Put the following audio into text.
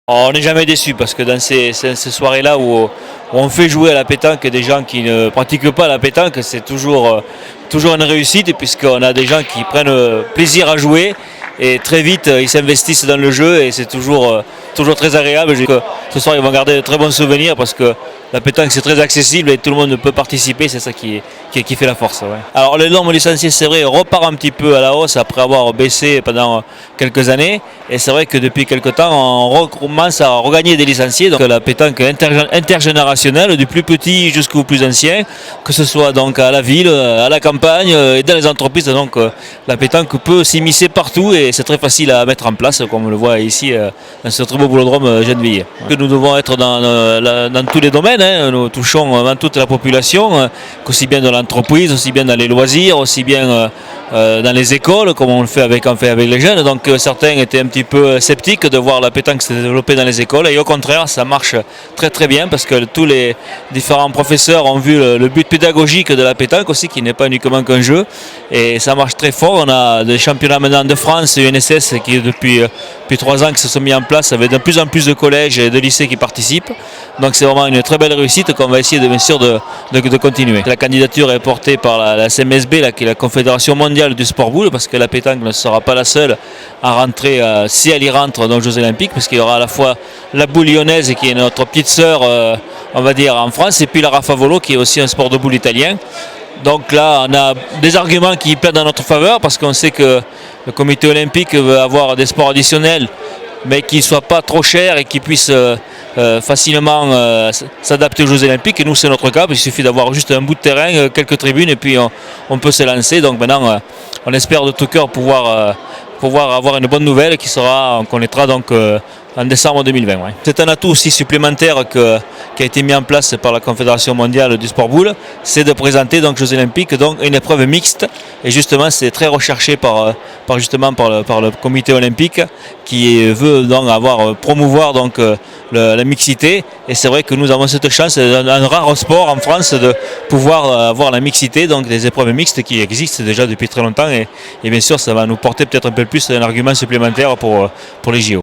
On n'est jamais déçu parce que dans ces soirées-là où on fait jouer à la pétanque des gens qui ne pratiquent pas la pétanque, c'est toujours une réussite puisqu'on a des gens qui prennent plaisir à jouer et très vite ils s'investissent dans le jeu et c'est toujours très agréable. Ce soir ils vont garder de très bons souvenirs parce que la pétanque c'est très accessible et tout le monde peut participer, c'est ça qui fait la force. Ouais. Alors le nombre licenciés c'est vrai repart un petit peu à la hausse après avoir baissé pendant quelques années et c'est vrai que depuis quelques temps on recommence à regagner des licenciés. Donc la pétanque intergénérationnelle du plus petit jusqu'au plus ancien, que ce soit donc à la ville, à la campagne et dans les entreprises. Donc la pétanque peut s'immiscer partout et c'est très facile à mettre en place comme on le voit ici dans ce très beau boulodrome Gennevilliers. Ouais. Nous devons être dans tous les domaines, hein. Nous touchons dans toute la population, aussi bien dans l'entreprise, aussi bien dans les loisirs, aussi bien dans les écoles comme on le fait avec les jeunes. Donc certains étaient un petit peu sceptiques de voir la pétanque se développer dans les écoles et au contraire ça marche très très bien parce que tous les différents professeurs ont vu le but pédagogique de la pétanque aussi qui n'est pas uniquement qu'un jeu et ça marche très fort. On a des championnats maintenant de France et UNSS qui depuis 3 ans qui se sont mis en place avec de plus en plus de collèges et de lycées qui participent. Donc c'est vraiment une très belle réussite qu'on va essayer bien sûr de continuer. La candidature est portée par la CMSB, qui est la Confédération mondiale du sport boule, parce que la pétanque ne sera pas la seule à rentrer, si elle y rentre dans les Jeux Olympiques, parce qu'il y aura à la fois la boule lyonnaise qui est notre petite sœur, on va dire, en France, et puis la Rafavolo qui est aussi un sport de boule italien. Donc là, on a des arguments qui plaident en notre faveur, parce qu'on sait que le comité olympique veut avoir des sports additionnels, mais qui ne soient pas trop chers et qui puissent facilement s'adapter aux Jeux Olympiques. Et nous, c'est notre cas, il suffit d'avoir juste un bout de terrain, quelques tribunes, et puis on peut se lancer. Donc maintenant, on espère de tout cœur pouvoir avoir une bonne nouvelle qu'on connaîtra donc en décembre 2020. Ouais. C'est un atout aussi supplémentaire qui a été mis en place par la Confédération mondiale du sport boule, c'est de présenter donc Jeux Olympiques donc une épreuve mixte et justement c'est très recherché par le comité olympique qui veut donc promouvoir donc la mixité et c'est vrai que nous avons cette chance, c'est un rare sport en France de pouvoir avoir la mixité, donc des épreuves mixtes qui existent déjà depuis très longtemps et bien sûr ça va nous porter peut-être un peu plus un argument supplémentaire pour les JO.